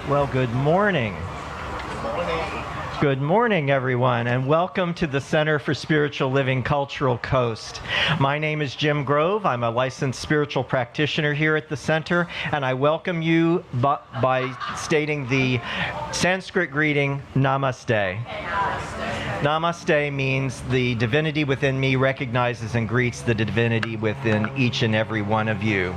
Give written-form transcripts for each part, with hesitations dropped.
Well, good morning. Good morning, everyone, and welcome to the Center for Spiritual Living Cultural Coast. My name is Jim Grove. I'm a licensed spiritual practitioner here at the center, and I welcome you by stating the Sanskrit greeting, Namaste. Namaste means the divinity within me recognizes and greets the divinity within each and every one of you.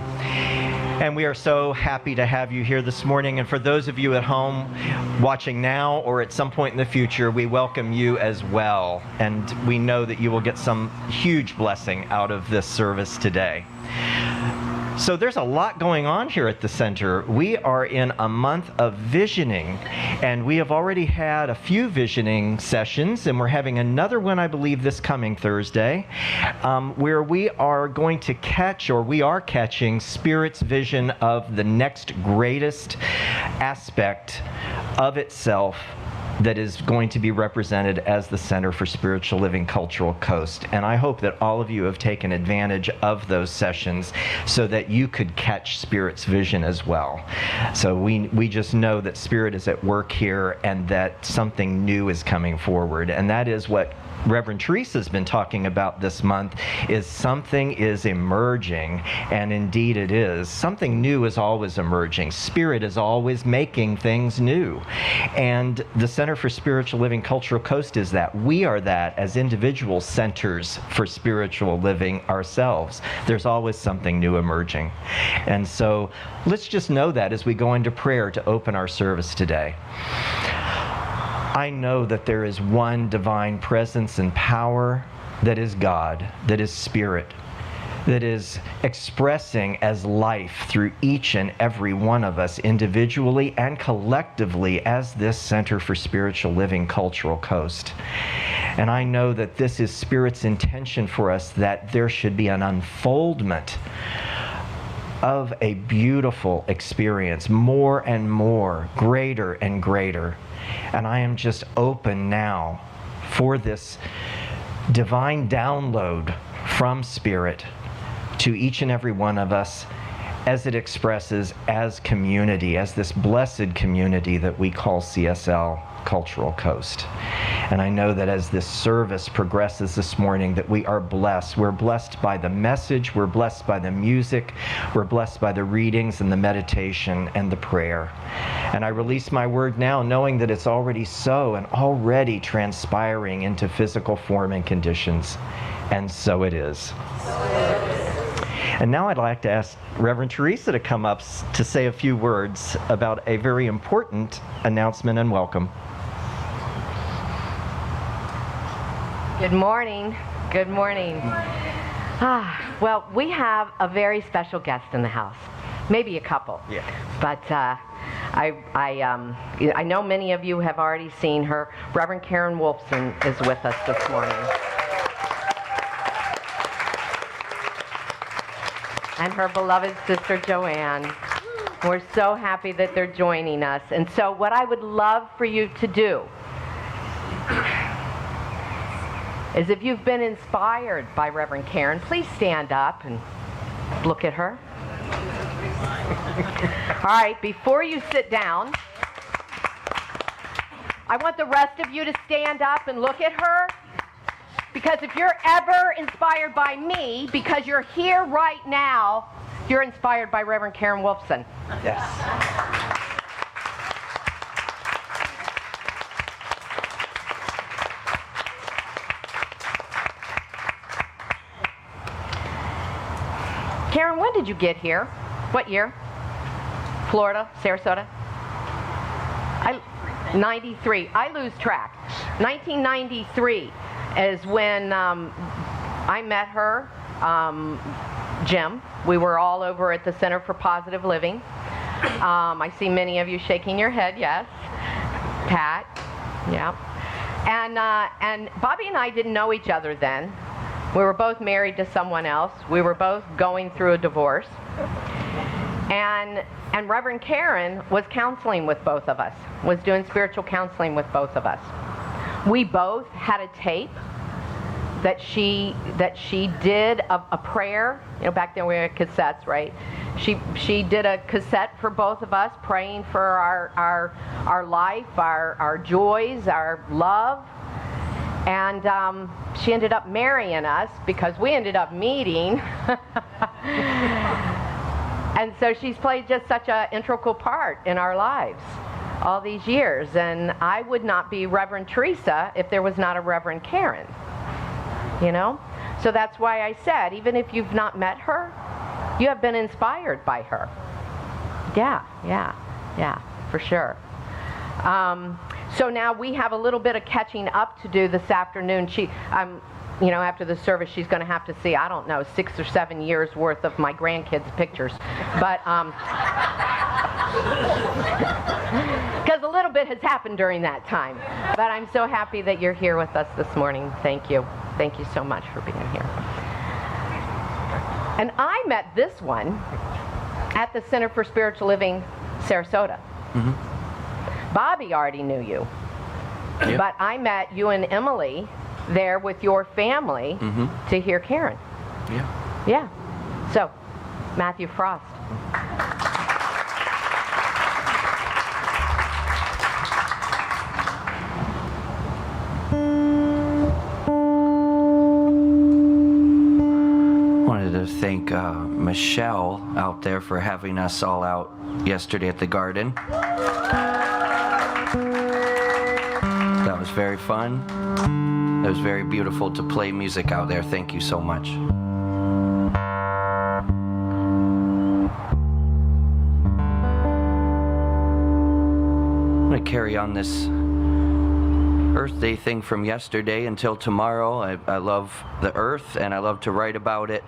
And we are so happy to have you here this morning. And for those of you at home watching now or at some point in the future, we welcome you as well. And we know that you will get some huge blessing out of this service today. So there's a lot going on here at the center. We are in a month of visioning, and we have already had a few visioning sessions, and we're having another one, I believe, this coming Thursday, where we are going to catch, or we are catching, Spirit's vision of the next greatest aspect of itself that is going to be represented as the Center for Spiritual Living Cultural Coast. And I hope that all of you have taken advantage of those sessions so that you could catch Spirit's vision as well. So we just know that Spirit is at work here and that something new is coming forward. And that is what Reverend Theresa has been talking about this month, is something is emerging, and indeed it is. Something new is always emerging. Spirit is always making things new. And the Center for Spiritual Living Cultural Coast is that. We are that as individual centers for spiritual living ourselves. There's always something new emerging. And so let's just know that as we go into prayer to open our service today. I know that there is one divine presence and power that is God, that is Spirit, that is expressing as life through each and every one of us individually and collectively as this Center for Spiritual Living Cultural Coast. And I know that this is Spirit's intention for us, that there should be an unfoldment of a beautiful experience, more and more, greater and greater. And I am just open now for this divine download from Spirit to each and every one of us, as it expresses as community, as this blessed community that we call CSL Cultural Coast. And I know that as this service progresses this morning, that we are blessed. We're blessed by the message, we're blessed by the music, we're blessed by the readings and the meditation and the prayer. And I release my word now, knowing that it's already so and already transpiring into physical form and conditions. And so it is. And now I'd like to ask Reverend Theresa to come up to say a few words about a very important announcement and welcome. Good morning. Good morning. Well, we have a very special guest in the house. Maybe a couple. Yeah. But I know many of you have already seen her. Reverend Karen Wolfson is with us this morning. And her beloved sister Joanne. We're so happy that they're joining us. And so what I would love for you to do is, if you've been inspired by Reverend Karen, please stand up and look at her. All right, before you sit down, I want the rest of you to stand up and look at her, because if you're ever inspired by me, because you're here right now, you're inspired by Reverend Karen Wolfson. Yes. Karen, when did you get here? What year? Florida, Sarasota? 93. I lose track. 1993 is when I met her, Jim. We were all over at the Center for Positive Living. I see many of you shaking your head, yes. Pat, yeah. And Bobby and I didn't know each other then. We were both married to someone else. We were both going through a divorce. And Reverend Karen was counseling with both of us, was doing spiritual counseling with both of us. We both had a tape that she did a prayer. You know, back then we had cassettes, right? She did a cassette for both of us, praying for our life, our joys, our love. And she ended up marrying us because we ended up meeting. And so she's played just such an integral part in our lives all these years. And I would not be Reverend Theresa if there was not a Reverend Karen, you know? So that's why I said, even if you've not met her, you have been inspired by her. Yeah, for sure. So now we have a little bit of catching up to do this afternoon. You know, after the service, she's going to have to see, I don't know, 6 or 7 years worth of my grandkids' pictures. But, because a little bit has happened during that time. But I'm so happy that you're here with us this morning. Thank you. Thank you so much for being here. And I met this one at the Center for Spiritual Living, Sarasota. Mm-hmm. Bobby already knew you. Yep. But I met you and Emily there with your family to hear Karen. Yeah. So, Matthew Frost. Wanted to thank Michelle out there for having us all out yesterday at the garden. That was very fun. It was very beautiful to play music out there. Thank you so much. I'm going to carry on this Earth Day thing from yesterday until tomorrow. I love the earth and I love to write about it.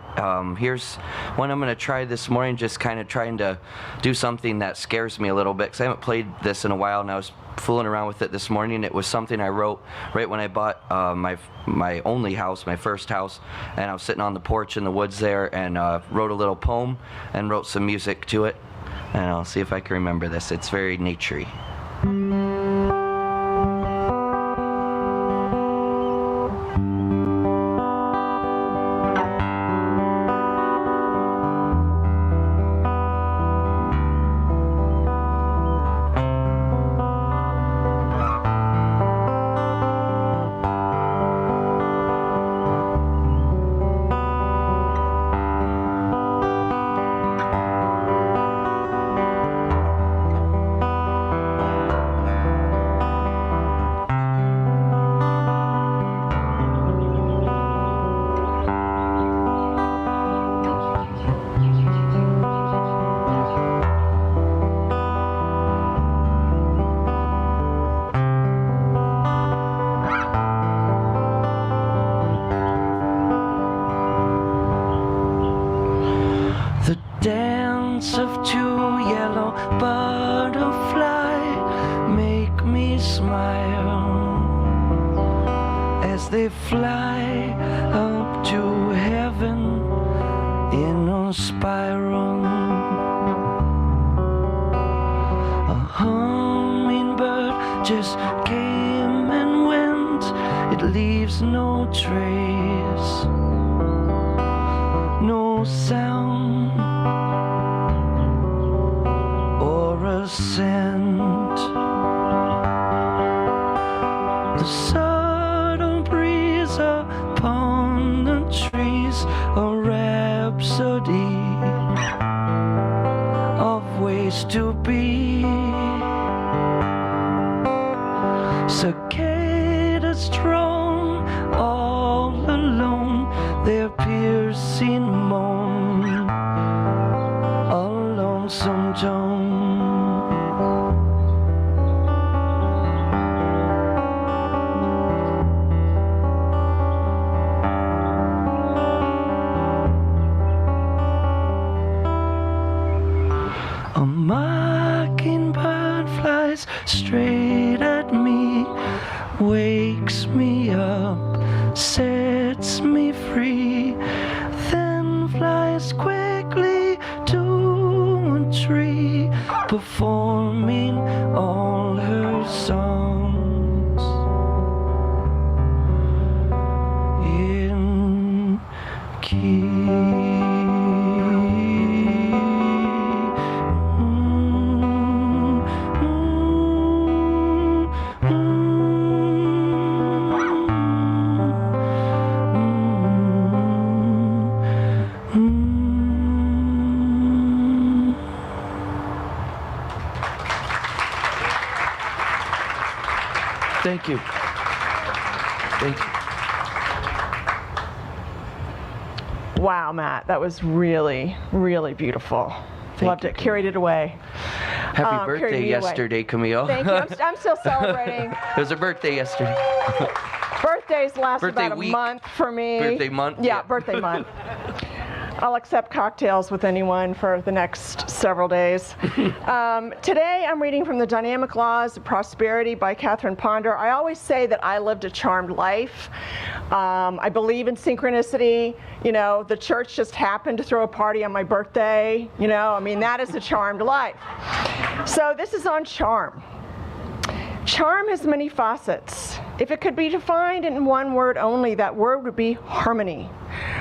Here's one I'm going to try this morning, just kind of trying to do something that scares me a little bit because I haven't played this in a while, and I was fooling around with it this morning. It was something I wrote right when I bought my only house, my first house, and I was sitting on the porch in the woods there and wrote a little poem and wrote some music to it, and I'll see if I can remember this. It's very naturey. as they fly up to heaven in a spiral. A hummingbird just came and went, it leaves no trace, no sound or a scent. The subtle breeze upon the trees, a rhapsody of ways to be. Cicadas drone all alone, their piercing moan, a lonesome tone. A mockingbird flies straight at me, wakes me up, sets me free, then flies quickly to a tree, performing all her songs in key. Thank you. Thank you. Wow, Matt, that was really, really beautiful. Loved you, it. Carried it away. Happy carried birthday me away. yesterday, Camille. Thank you. I'm still celebrating. It was a birthday yesterday. Birthdays last Birthday about week. a month for me. Birthday month? Yeah, Yeah. birthday month. I'll accept cocktails with anyone for the next several days. Today I'm reading from The Dynamic Laws of Prosperity by Catherine Ponder. I always say that I lived a charmed life. I believe in synchronicity. You know, the church just happened to throw a party on my birthday. You know, I mean, that is a charmed life. So this is on charm. Charm has many facets. If it could be defined in one word only, that word would be harmony.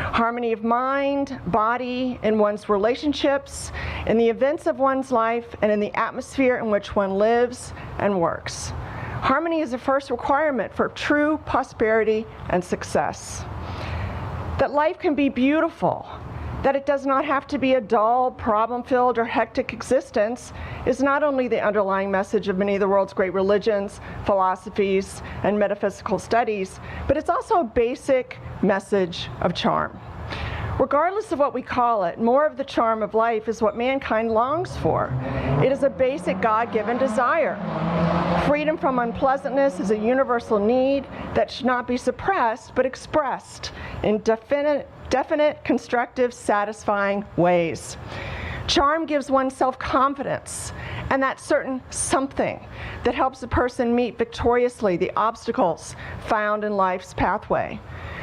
Harmony of mind, body, in one's relationships, in the events of one's life, and in the atmosphere in which one lives and works. Harmony is the first requirement for true prosperity and success. That life can be beautiful, that it does not have to be a dull, problem-filled, or hectic existence is not only the underlying message of many of the world's great religions, philosophies, and metaphysical studies, but it's also a basic message of charm. Regardless of what we call it, more of the charm of life is what mankind longs for. It is a basic God-given desire. Freedom from unpleasantness is a universal need that should not be suppressed, but expressed in definite, constructive, satisfying ways. Charm gives one self-confidence and that certain something that helps a person meet victoriously the obstacles found in life's pathway.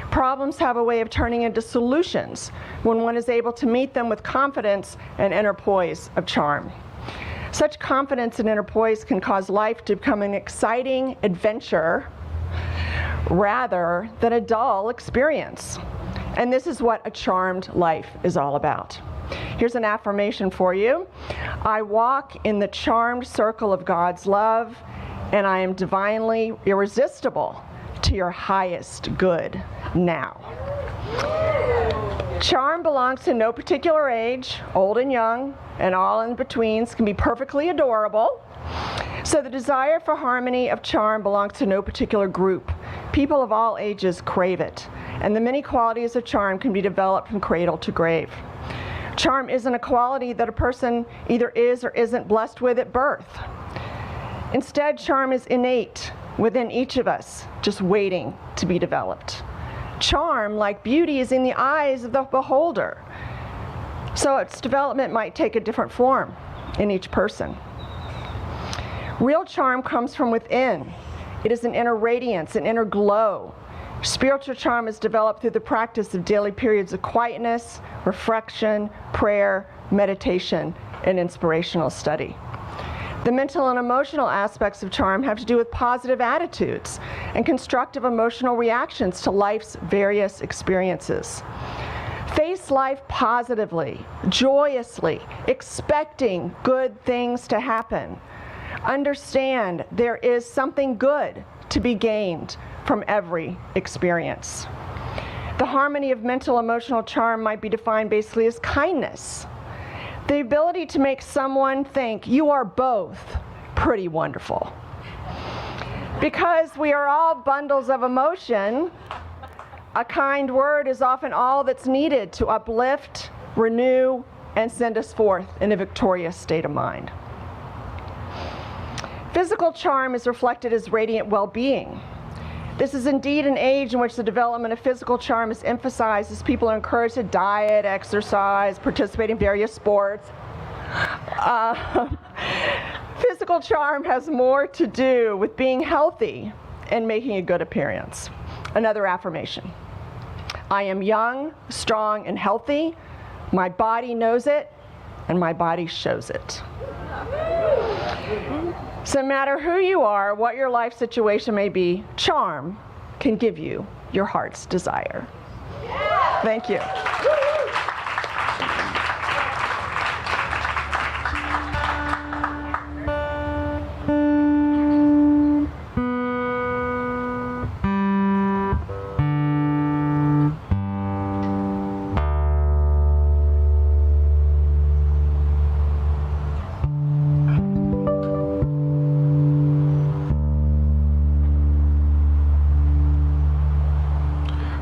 Problems have a way of turning into solutions when one is able to meet them with confidence and inner poise of charm. Such confidence and inner poise can cause life to become an exciting adventure rather than a dull experience. And this is what a charmed life is all about. Here's an affirmation for you. I walk in the charmed circle of God's love, and I am divinely irresistible to your highest good now. Charm belongs to no particular age. Old and young, and all in betweens can be perfectly adorable. So the desire for harmony of charm belongs to no particular group. People of all ages crave it, and the many qualities of charm can be developed from cradle to grave. Charm isn't a quality that a person either is or isn't blessed with at birth. Instead, charm is innate within each of us, just waiting to be developed. Charm, like beauty, is in the eyes of the beholder. So its development might take a different form in each person. Real charm comes from within. It is an inner radiance, an inner glow. Spiritual charm is developed through the practice of daily periods of quietness, reflection, prayer, meditation, and inspirational study. The mental and emotional aspects of charm have to do with positive attitudes and constructive emotional reactions to life's various experiences. Face life positively, joyously, expecting good things to happen. Understand there is something good to be gained from every experience. The harmony of mental emotional charm might be defined basically as kindness. The ability to make someone think you are both pretty wonderful. Because we are all bundles of emotion, a kind word is often all that's needed to uplift, renew, and send us forth in a victorious state of mind. Physical charm is reflected as radiant well-being. This is indeed an age in which the development of physical charm is emphasized as people are encouraged to diet, exercise, participate in various sports. Physical charm has more to do with being healthy and making a good appearance. Another affirmation. I am young, strong, and healthy. My body knows it, and my body shows it. So no matter who you are, what your life situation may be, charm can give you your heart's desire. Thank you.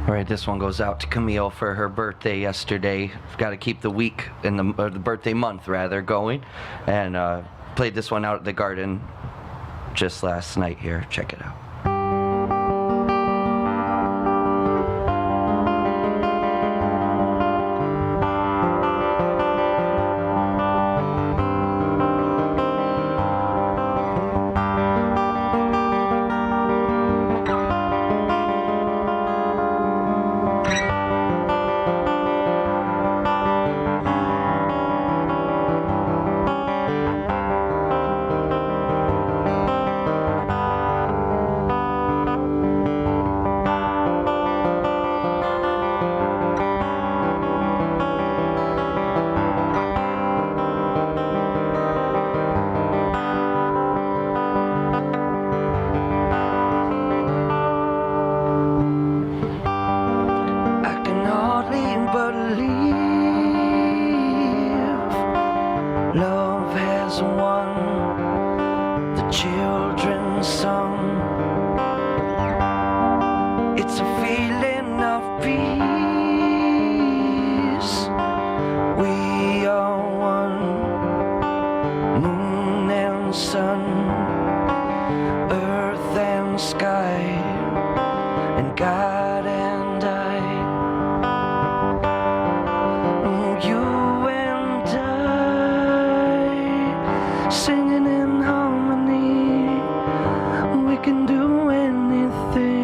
All right, this one goes out to Camille for her birthday yesterday. Got to keep the week, or the birthday month rather, going. And played this one out at the garden just last night here. Check it out. Love has won the children's song. It's a feeling of peace. We are one, moon and sun, earth and sky, and God and I. Singing in harmony, we can do anything.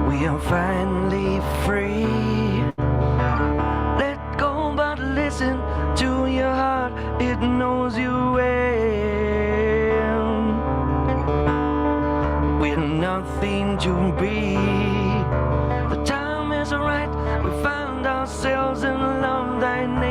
We are finally free. Let go but listen to your heart, it knows you well. We're nothing to be. The time is right, we found ourselves in love, I know.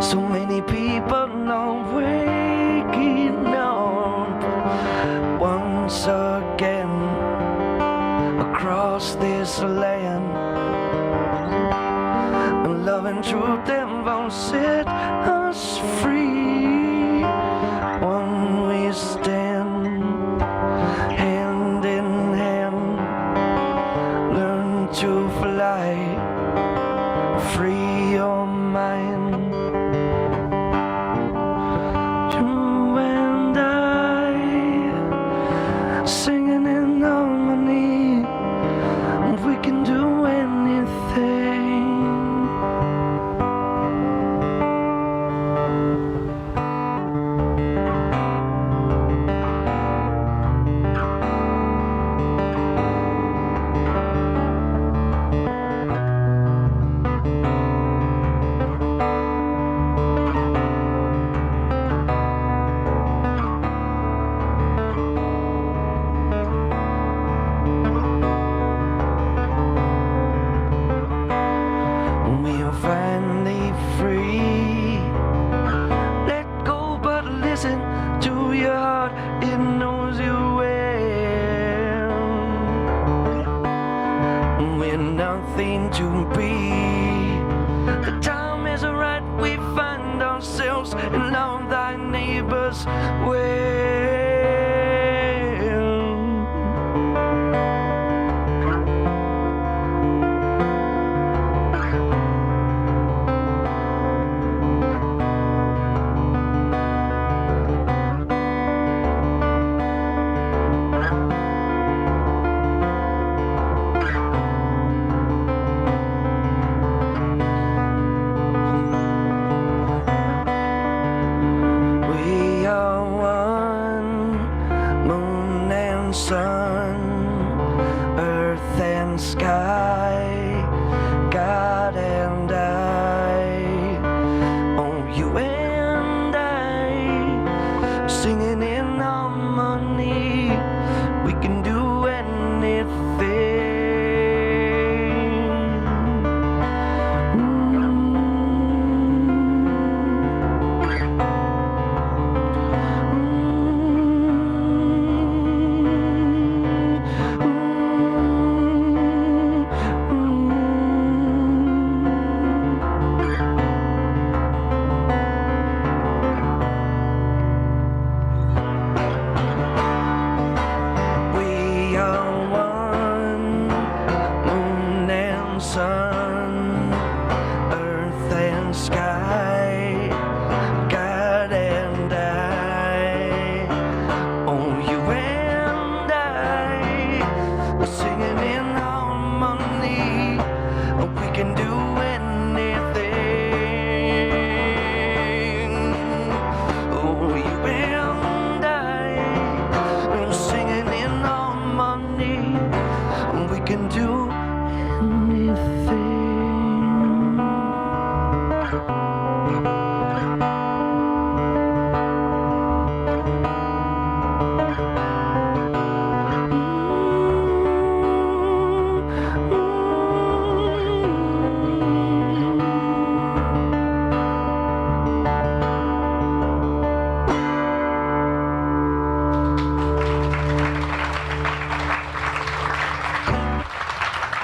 So many people not waking up once again across this land. And love and truth them won't set us free. When we stand hand in hand, learn to fly, free your mind. You and I singing in harmony, we can do anything. We are finally free. Let go but listen to your heart, it knows you well. We're nothing to be. The time is right, we find ourselves and love thy neighbors well. We are one, moon and sun, earth and sky, God and I. Oh, you and I, singing in harmony, we can do anything. We are one, moon and sun, earth and sky, God and I. Oh, you and I, singing in harmony, we can do anything. Oh, you and I, singing in harmony, we can do anything.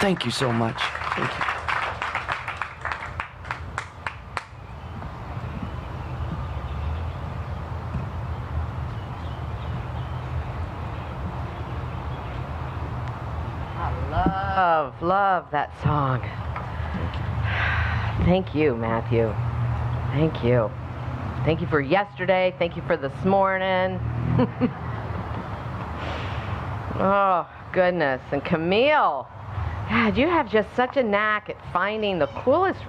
Thank you so much. Thank you. Love that song. Thank you, Matthew. Thank you. Thank you for yesterday. Thank you for this morning. Oh, goodness. And Camille, God, you have just such a knack at finding the coolest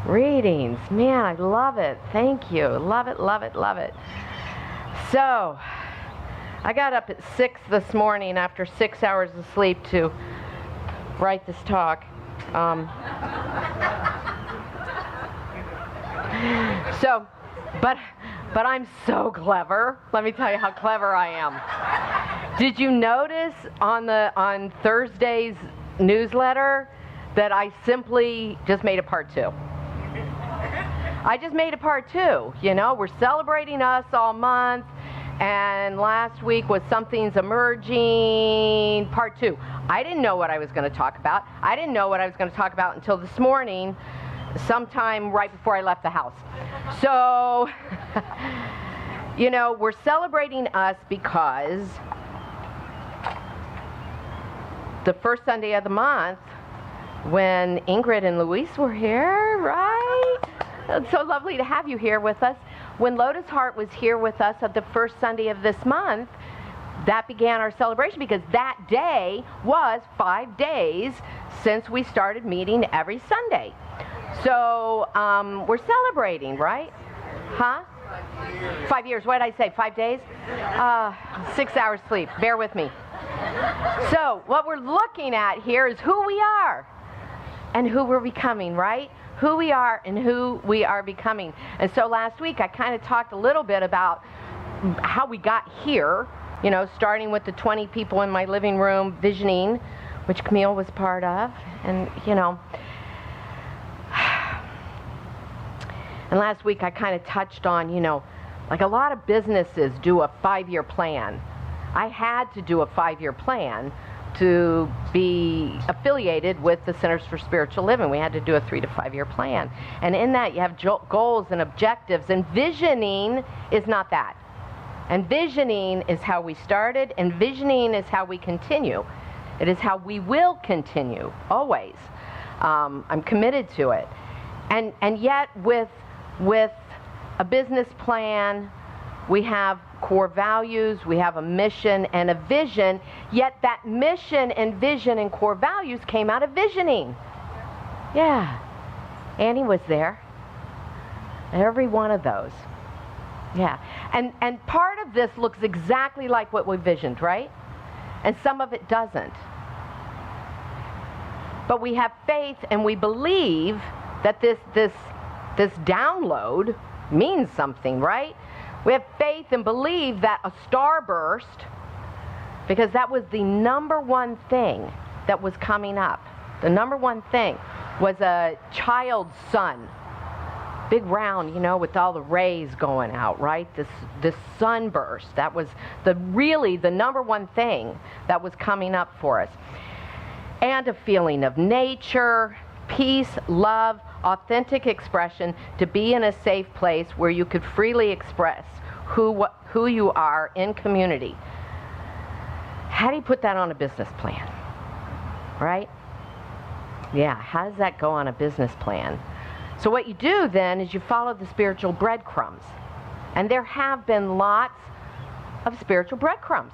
readings. Man, I love it. Thank you. Love it, love it, love it. So, I got up at 6 this morning after 6 hours of sleep to write this talk. But I'm so clever. Let me tell you how clever I am. Did you notice on Thursday's newsletter that I simply just made a part 2? I just made it part 2. You know, we're celebrating us all month, and last week was Something's Emerging, part 2. I didn't know what I was going to talk about. I didn't know what I was going to talk about until this morning, sometime right before I left the house. So, you know, we're celebrating us because the first Sunday of the month, when Ingrid and Luis were here, right? It's so lovely to have you here with us. When Lotus Heart was here with us at the first Sunday of this month, that began our celebration, because that day was 5 days since we started meeting every Sunday. So we're celebrating, right? Huh? 5 years. What did I say? 5 days? 6 hours sleep. Bear with me. So what we're looking at here is who we are and who we're becoming, right? Who we are and who we are becoming. And so last week I kind of talked a little bit about how we got here, you know, starting with the 20 people in my living room visioning, which Camille was part of, and, you know. And last week I kind of touched on, you know, like a lot of businesses do a 5-year plan. I had to do a 5-year plan to be affiliated with the Centers for Spiritual Living. We had to do a 3 to 5 year plan. And in that you have goals and objectives, and visioning is not that. And visioning is how we started, and visioning is how we continue. It is how we will continue, always. I'm committed to it. And yet with a business plan, we have core values, we have a mission and a vision, yet that mission and vision and core values came out of visioning. Yeah, Annie was there. Every one of those. Yeah, and part of this looks exactly like what we visioned, right? And some of it doesn't. But we have faith and we believe that this download means something, right? We have faith and believe that a starburst, because that was the number one thing that was coming up. The number one thing was a child's sun. Big round, you know, with all the rays going out, right? This sunburst. That was really the number one thing that was coming up for us. And a feeling of nature, peace, love, authentic expression, to be in a safe place where you could freely express who you are in community. How do you put that on a business plan? Right? Yeah, how does that go on a business plan? So what you do then is you follow the spiritual breadcrumbs. And there have been lots of spiritual breadcrumbs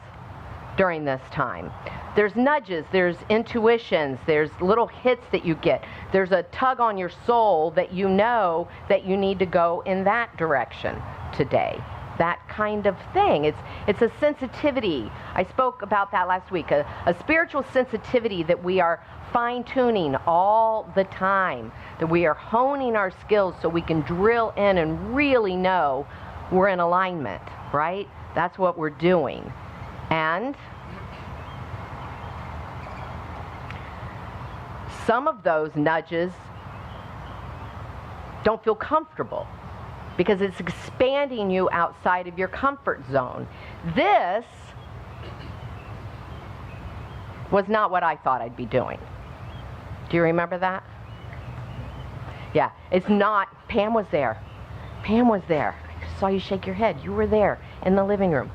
during this time. There's nudges, there's intuitions, there's little hits that you get. There's a tug on your soul that you know that you need to go in that direction today. That kind of thing. It's a sensitivity. I spoke about that last week. A spiritual sensitivity that we are fine-tuning all the time. That we are honing our skills so we can drill in and really know we're in alignment, right? That's what we're doing. And some of those nudges don't feel comfortable because it's expanding you outside of your comfort zone. This was not what I thought I'd be doing. Do you remember that? Yeah, it's not. Pam was there. Pam was there. I saw you shake your head. You were there in the living room.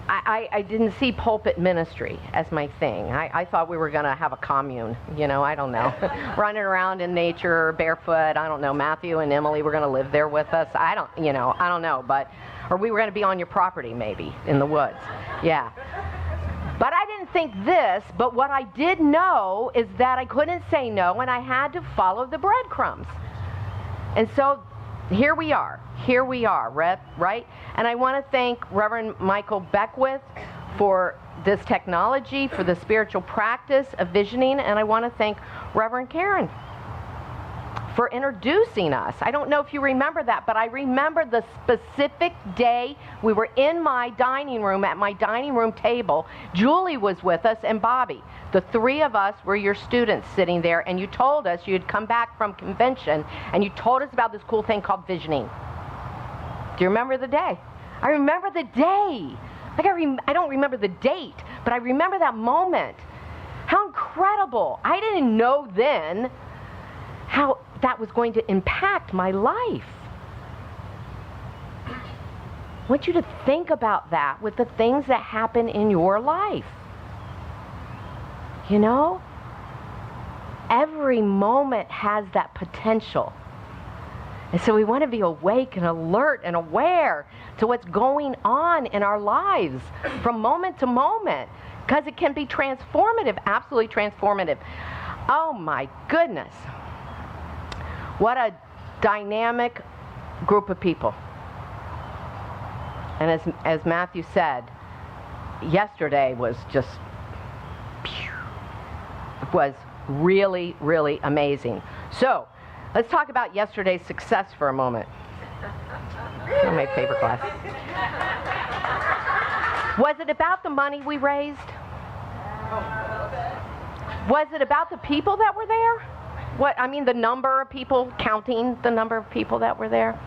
I didn't see pulpit ministry as my thing. I thought we were going to have a commune, you know, I don't know. Running around in nature, barefoot, I don't know. Matthew and Emily were going to live there with us. I don't know, but, or we were going to be on your property maybe, in the woods. Yeah. But I didn't think this, but what I did know is that I couldn't say no, and I had to follow the breadcrumbs. And so here we are, right? And I want to thank Reverend Michael Beckwith for this technology, for the spiritual practice of visioning, and I want to thank Reverend Karen for introducing us. I don't know if you remember that, but I remember the specific day we were in my dining room, at my dining room table. Julie was with us and Bobby. The three of us were your students sitting there, and you told us you had come back from convention, and you told us about this cool thing called visioning. Do you remember the day? I remember the day. Like I don't remember the date, but I remember that moment. How incredible. I didn't know then how that was going to impact my life. I want you to think about that with the things that happen in your life. You know? Every moment has that potential. And so we want to be awake and alert and aware to what's going on in our lives from moment to moment, because it can be transformative, absolutely transformative. Oh my goodness. What a dynamic group of people. And as Matthew said, yesterday was just, it was really, really amazing. So, let's talk about yesterday's success for a moment. My favorite class. Was it about the money we raised? Was it about the people that were there? The number of people, counting the number of people that were there?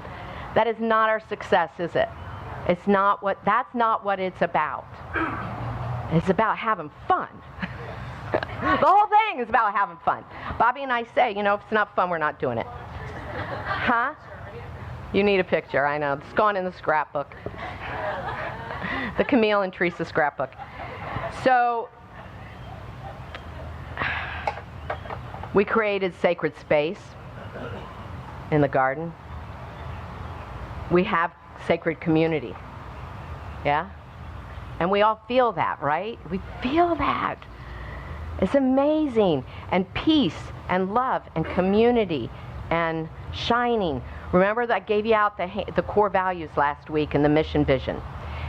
That is not our success, is it? That's not what it's about. It's about having fun. The whole thing is about having fun. Bobby and I say, if it's not fun, we're not doing it. Huh? You need a picture, I know. It's gone in the scrapbook. The Camille and Theresa scrapbook. So, we created sacred space in the garden. We have sacred community. Yeah? And we all feel that, right? We feel that. It's amazing. And peace and love and community and shining. Remember that I gave you out the core values last week and the mission vision.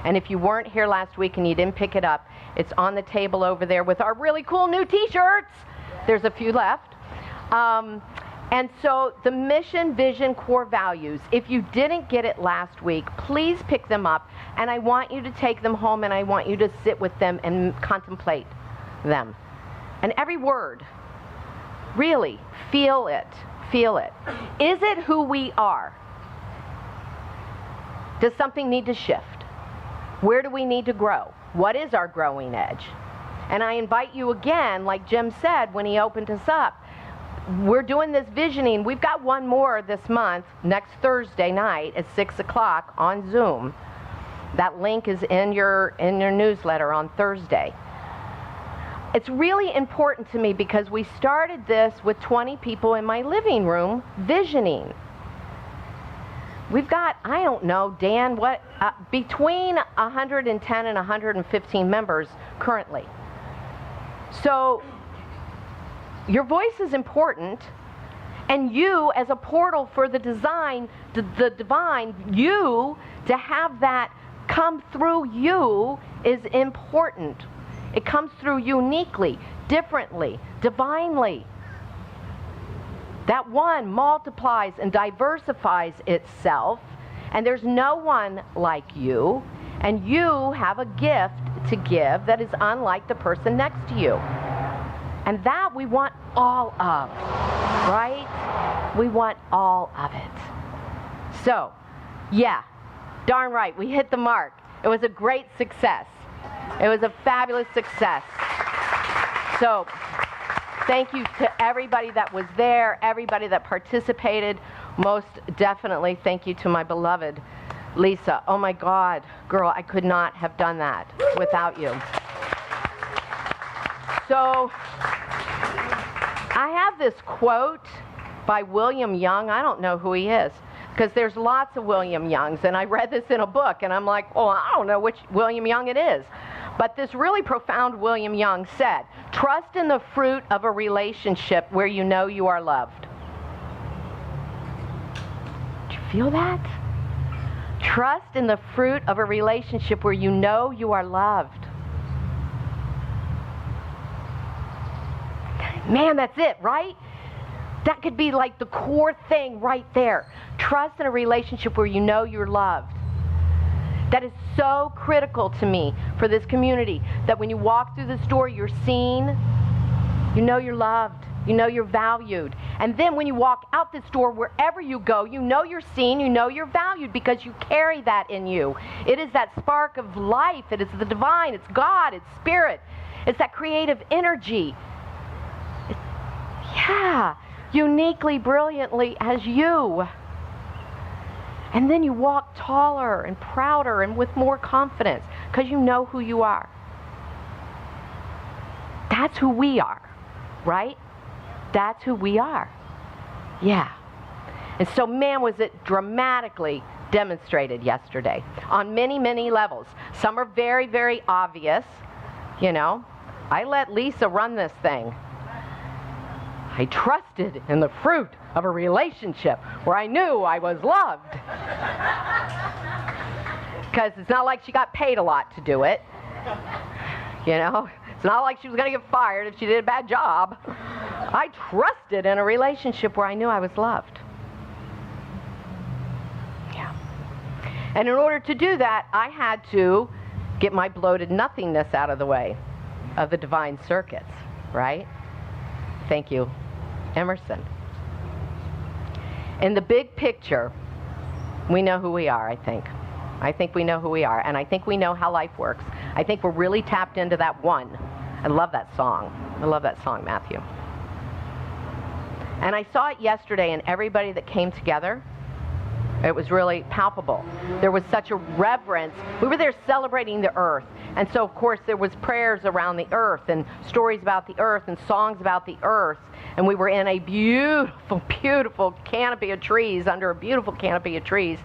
And if you weren't here last week and you didn't pick it up, it's on the table over there with our really cool new t-shirts. There's a few left. And so the mission, vision, core values, if you didn't get it last week, please pick them up. And I want you to take them home, and I want you to sit with them and contemplate them. And every word, really, feel it. Feel it. Is it who we are? Does something need to shift? Where do we need to grow? What is our growing edge? And I invite you again, like Jim said when he opened us up, we're doing this visioning. We've got one more this month, next Thursday night at 6 o'clock on Zoom. That link is in your newsletter on Thursday. It's really important to me because we started this with 20 people in my living room visioning. We've got, I don't know, Dan, between 110 and 115 members currently. So your voice is important, and you as a portal for the divine, you, to have that come through you is important. It comes through uniquely, differently, divinely. That one multiplies and diversifies itself, and there's no one like you, and you have a gift to give that is unlike the person next to you. And that we want all of, right? We want all of it. So, yeah, darn right, we hit the mark. It was a great success. It was a fabulous success. So, thank you to everybody that was there, everybody that participated. Most definitely thank you to my beloved Lisa. Oh my God, girl, I could not have done that without you. So, I have this quote by William Young. I don't know who he is, because there's lots of William Youngs, and I read this in a book, and I'm like, oh, I don't know which William Young it is. But this really profound William Young said, trust in the fruit of a relationship where you know you are loved. Do you feel that? Trust in the fruit of a relationship where you know you are loved. Man, that's it, right? That could be like the core thing right there. Trust in a relationship where you know you're loved. That is so critical to me for this community, that when you walk through this door, you're seen, you know you're loved, you know you're valued. And then when you walk out this door, wherever you go, you know you're seen, you know you're valued, because you carry that in you. It is that spark of life. It is the divine. It's God. It's spirit. It's that creative energy. Yeah, uniquely, brilliantly as you. And then you walk taller and prouder and with more confidence because you know who you are. That's who we are, right? That's who we are. Yeah. And so, man, was it dramatically demonstrated yesterday on many, many levels. Some are very, very obvious. You know, I let Lisa run this thing. I trusted in the fruit of a relationship where I knew I was loved. Because it's not like she got paid a lot to do it. You know, it's not like she was going to get fired if she did a bad job. I trusted in a relationship where I knew I was loved. Yeah. And in order to do that, I had to get my bloated nothingness out of the way of the divine circuits, right? Thank you, Emerson. In the big picture, we know who we are, I think. I think we know who we are, and I think we know how life works. I think we're really tapped into that one. I love that song. I love that song, Matthew. And I saw it yesterday, and everybody that came together, it was really palpable. There was such a reverence. We were there celebrating the earth. And so, of course, there was prayers around the earth and stories about the earth and songs about the earth. And we were in a beautiful, beautiful canopy of trees, under a beautiful canopy of trees.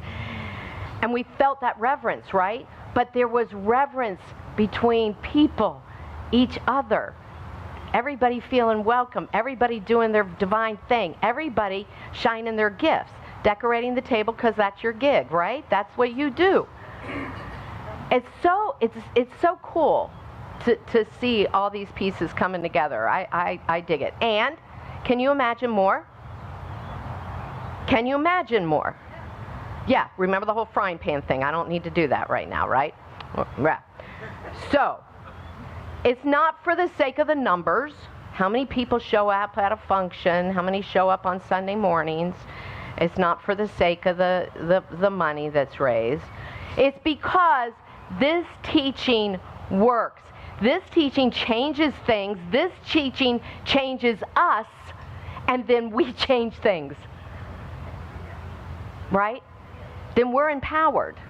And we felt that reverence, right? But there was reverence between people, each other. Everybody feeling welcome. Everybody doing their divine thing. Everybody shining their gifts. Decorating the table because that's your gig, right? That's what you do. It's so cool to see all these pieces coming together. I dig it. And can you imagine more? Can you imagine more? Yeah, remember the whole frying pan thing. I don't need to do that right now, right? Yeah. So, it's not for the sake of the numbers. How many people show up at a function? How many show up on Sunday mornings? It's not for the sake of the money that's raised. It's because this teaching works. This teaching changes things. This teaching changes us, and then we change things. Right? Then we're empowered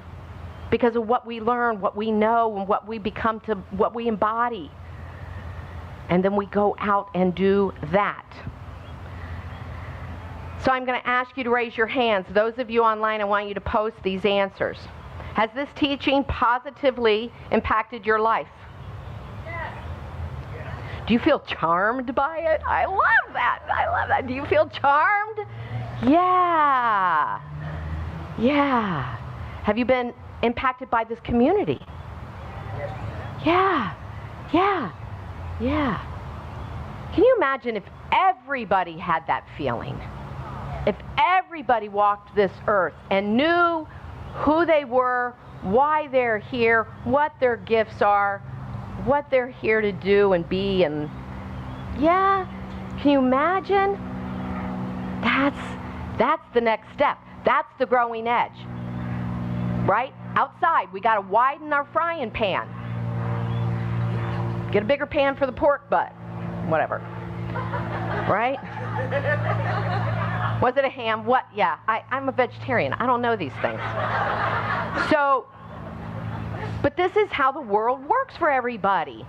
because of what we learn, what we know, and what we become to what we embody. And then we go out and do that. So I'm going to ask you to raise your hands. Those of you online, I want you to post these answers. Has this teaching positively impacted your life? Yes. Do you feel charmed by it? I love that. I love that. Do you feel charmed? Yeah. Yeah. Have you been impacted by this community? Yeah. Yeah. Yeah. Can you imagine if everybody had that feeling? If everybody walked this earth and knew who they were, why they're here, what their gifts are, what they're here to do and be, and yeah, can you imagine? That's the next step. That's the growing edge, right? Outside, we got to widen our frying pan. Get a bigger pan for the pork butt, whatever, right? Was it a ham? What? Yeah, I'm a vegetarian. I don't know these things. So, but this is how the world works for everybody.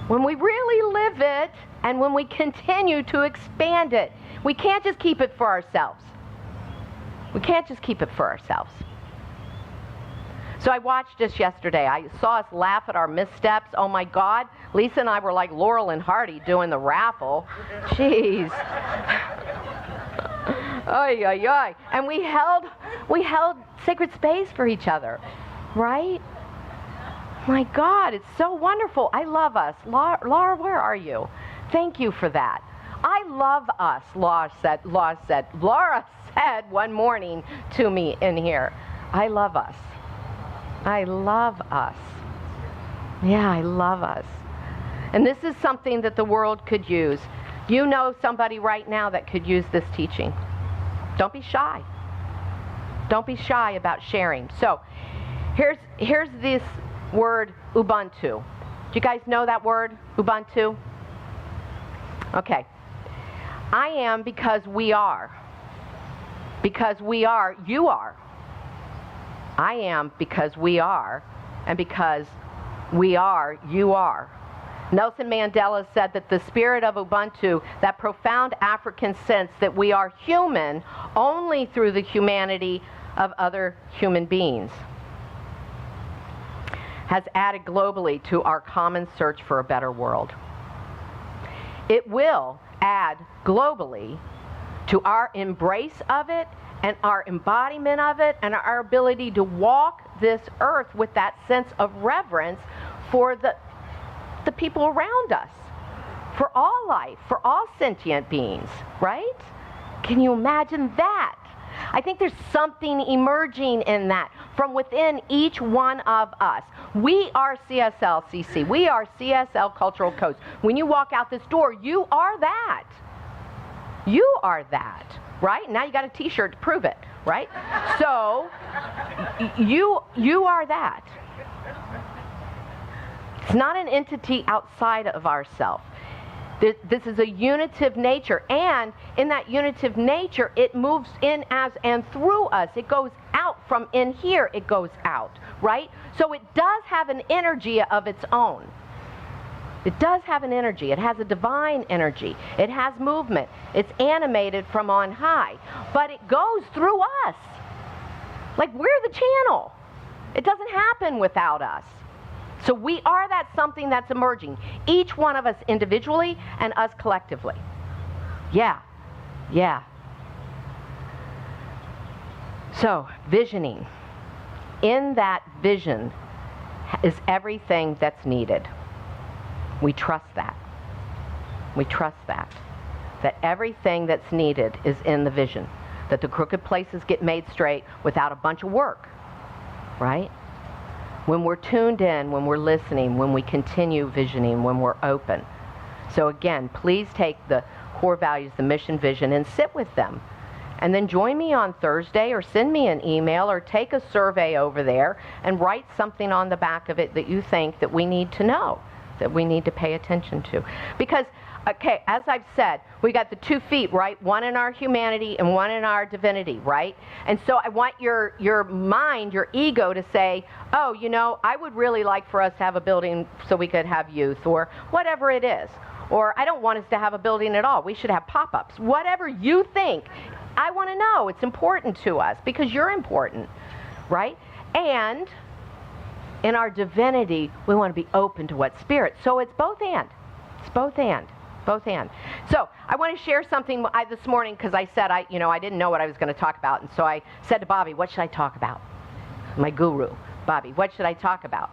When we really live it and when we continue to expand it, we can't just keep it for ourselves. We can't just keep it for ourselves. So I watched this yesterday. I saw us laugh at our missteps. Oh my God. Lisa and I were like Laurel and Hardy doing the raffle. Jeez. Ay, ay, ay. And we held sacred space for each other, right? My God, it's so wonderful. I love us. Laura, where are you? Thank you for that. I love us, Laura said one morning to me in here, I love us. I love us. Yeah, I love us. And this is something that the world could use. You know somebody right now that could use this teaching. Don't be shy. Don't be shy about sharing. So, here's this word, Ubuntu. Do you guys know that word, Ubuntu? Okay. I am because we are. Because we are, you are. I am because we are, and because we are, you are. Nelson Mandela said that the spirit of Ubuntu, that profound African sense that we are human only through the humanity of other human beings, has added globally to our common search for a better world. It will add globally to our embrace of it and our embodiment of it and our ability to walk this earth with that sense of reverence for the people around us, for all life, for all sentient beings, right? Can you imagine that? I think there's something emerging in that from within each one of us. We are CSLCC. We are CSL Cultural Coast. When you walk out this door, you are that. You are that, right? Now you got a t-shirt to prove it, right? So, you are that. It's not an entity outside of ourselves. This is a unitive nature, and in that unitive nature, it moves in as and through us. It goes out from in here, it goes out, right? So it does have an energy of its own. It does have an energy. It has a divine energy. It has movement. It's animated from on high, but it goes through us. Like we're the channel. It doesn't happen without us. So we are that something that's emerging, each one of us individually and us collectively. Yeah, yeah. So, visioning. In that vision is everything that's needed. We trust that. We trust that. That everything that's needed is in the vision. That the crooked places get made straight without a bunch of work, right? When we're tuned in, when we're listening, when we continue visioning, when we're open. So again, please take the core values, the mission, vision, and sit with them. And then join me on Thursday or send me an email or take a survey over there and write something on the back of it that you think that we need to know, that we need to pay attention to. Because, okay, as I've said, we got the 2 feet, right? One in our humanity and one in our divinity, right? And so I want your mind, your ego to say, oh, you know, I would really like for us to have a building so we could have youth, or whatever it is. Or I don't want us to have a building at all. We should have pop-ups. Whatever you think, I want to know. It's important to us because you're important, right? And in our divinity, we want to be open to what spirit. So it's both and. It's both and. Both and. So I want to share something this morning because I said I didn't know what I was going to talk about, and so I said to Bobby, "What should I talk about?" My guru, Bobby, what should I talk about?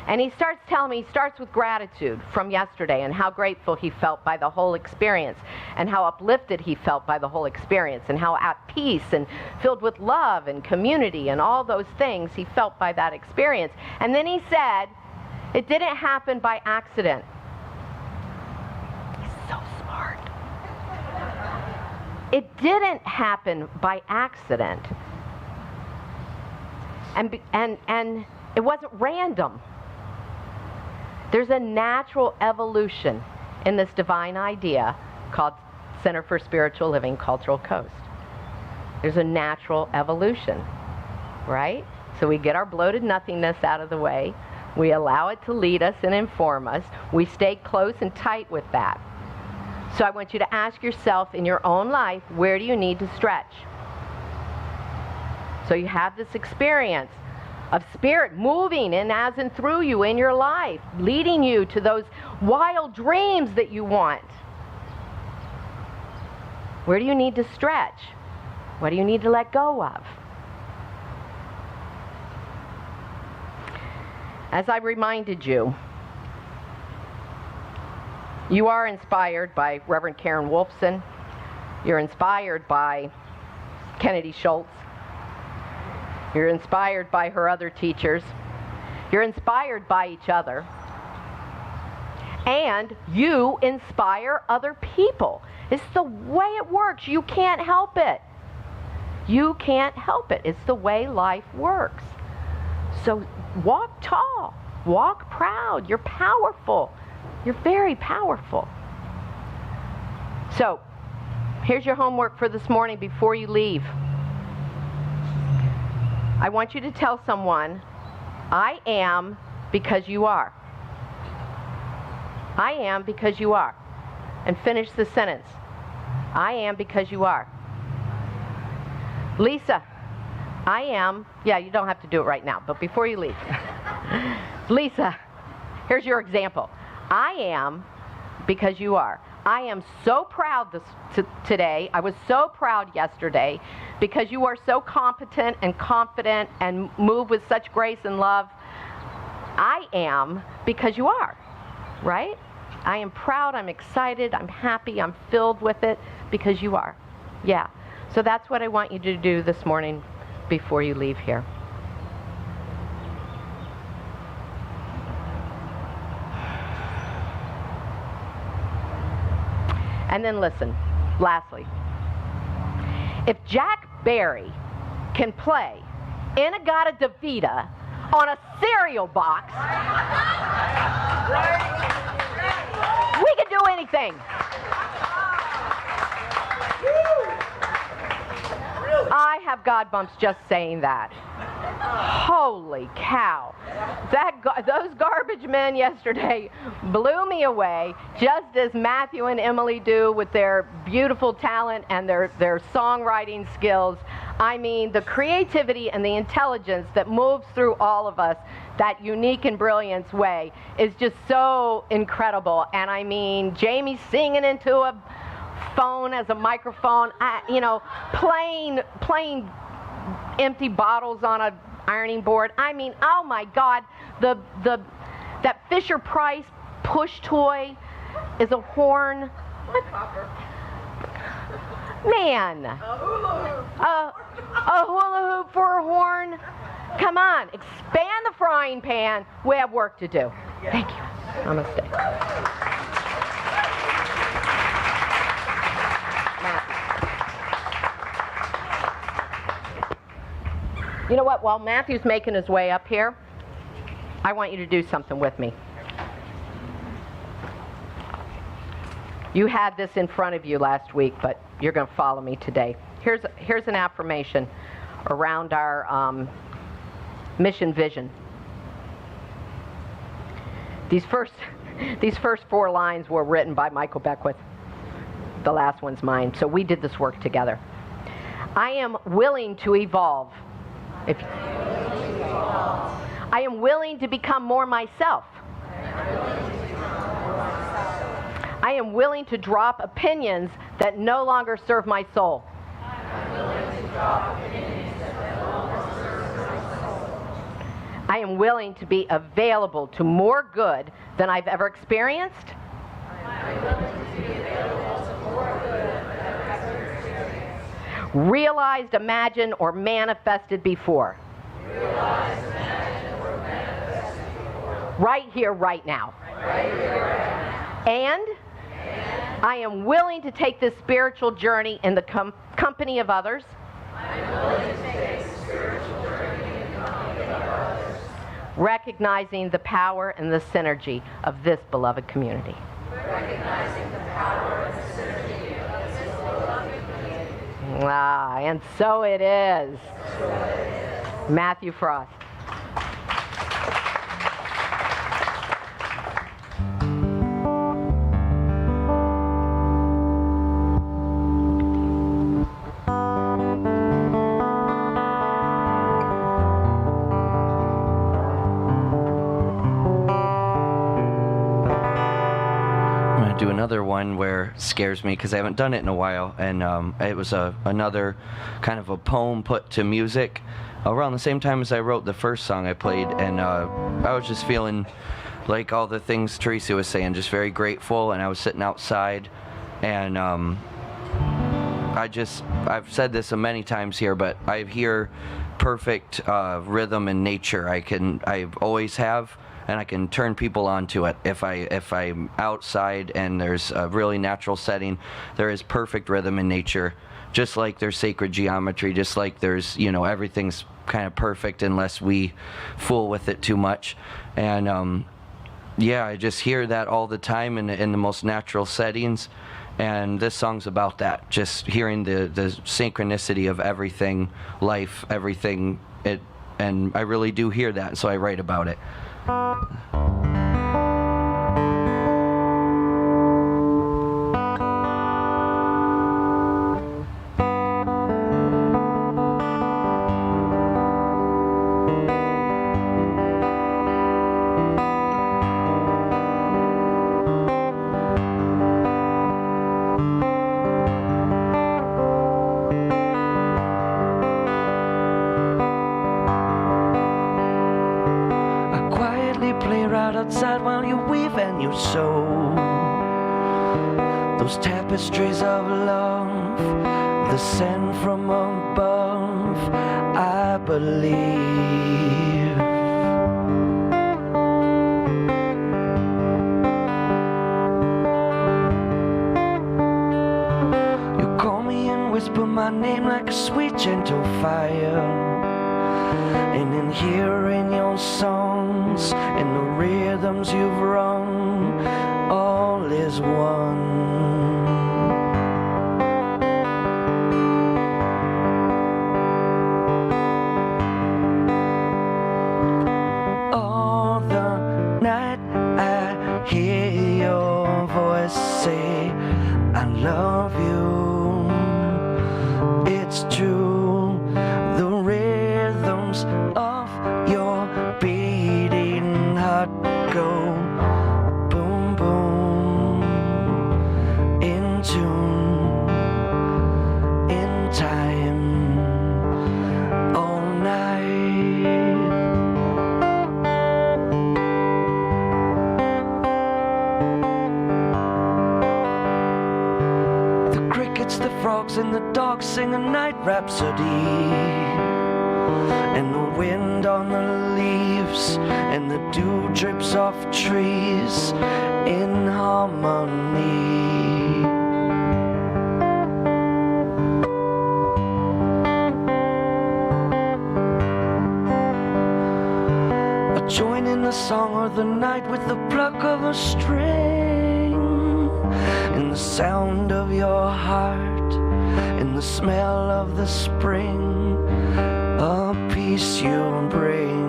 And he starts telling me. He starts with gratitude from yesterday and how grateful he felt by the whole experience, and how uplifted he felt by the whole experience, and how at peace and filled with love and community and all those things he felt by that experience. And then he said, "It didn't happen by accident." So smart. It didn't happen by accident, and it wasn't random. There's a natural evolution in this divine idea called Center for Spiritual Living Cultural Coast. There's a natural evolution, right? So we get our bloated nothingness out of the way. We allow it to lead us and inform us. We stay close and tight with that. So I want you to ask yourself in your own life, where do you need to stretch? So you have this experience of spirit moving in as and through you in your life, leading you to those wild dreams that you want. Where do you need to stretch? What do you need to let go of? As I reminded you, You are inspired by Reverend Karen Wolfson. You're inspired by Kennedy Schultz. You're inspired by her other teachers. You're inspired by each other. And you inspire other people. It's the way it works. You can't help it. You can't help it. It's the way life works. So walk tall. Walk proud. You're powerful. You're very powerful. So, here's your homework for this morning before you leave. I want you to tell someone, I am because you are. I am because you are. And finish the sentence. I am because you are. Lisa, I am, yeah, you don't have to do it right now, but before you leave. Lisa, here's your example. I am because you are. I am so proud today. I was so proud yesterday because you are so competent and confident and move with such grace and love. I am because you are, right? I am proud, I'm excited, I'm happy, I'm filled with it because you are. Yeah. So that's what I want you to do this morning before you leave here. And then listen, lastly, if Jack Barry can play In-A-Gadda-Da-Vida on a cereal box, we can do anything. I have God bumps just saying that. Holy cow. Those garbage men yesterday blew me away, just as Matthew and Emily do with their beautiful talent and their songwriting skills. I mean, the creativity and the intelligence that moves through all of us, that unique and brilliant way, is just so incredible. And I mean, Jamie singing into a phone as a microphone, playing empty bottles on a ironing board. I mean, oh my God, that Fisher Price push toy is a horn. What? Man, a hula hoop for a horn. Come on, expand the frying pan. We have work to do. Thank you. Namaste. You know what? While Matthew's making his way up here, I want you to do something with me. You had this in front of you last week, but you're going to follow me today. Here's an affirmation around our mission vision. These first 4 lines were written by Michael Beckwith. The last one's mine. So we did this work together. I am willing to evolve. I am willing to become more myself. I am willing to drop opinions that no longer serve my soul. I am willing to be available to more good than I've ever experienced. Realized, imagined, or manifested before. Right here, right now. And I am willing to take this spiritual journey in the company of others. Recognizing the power and the synergy of this beloved community. And so it is. Matthew Frost. Do another one where it scares me because I haven't done it in a while, and it was another kind of a poem put to music around the same time as I wrote the first song I played, and I was just feeling like all the things Theresa was saying, just very grateful. And I was sitting outside, and I've said this many times here, but I hear perfect rhythm in nature. I always have, and I can turn people onto it. If I'm outside and there's a really natural setting, there is perfect rhythm in nature. Just like there's sacred geometry, just like there's, everything's kind of perfect unless we fool with it too much. And I just hear that all the time in the most natural settings. And this song's about that, just hearing the synchronicity of everything, life, everything, and I really do hear that, so I write about it. Outside while you weave and you sew those tapestries of love, the send from above, I believe. You call me and whisper my name like a sweet gentle fire. And in hearing your songs and the rhythms you've rung, all is one. All the night I hear your voice say, I love you. It's true, the rhythms of your beating heart go boom, boom, in tune, in time, all night. The crickets, the frogs, and the dogs sing a night rhapsody. And the wind on the leaves and the dew drips off trees in harmony. I join in the song of the night with the pluck of a string, in the sound of your heart, in the smell of the spring, a peace you bring.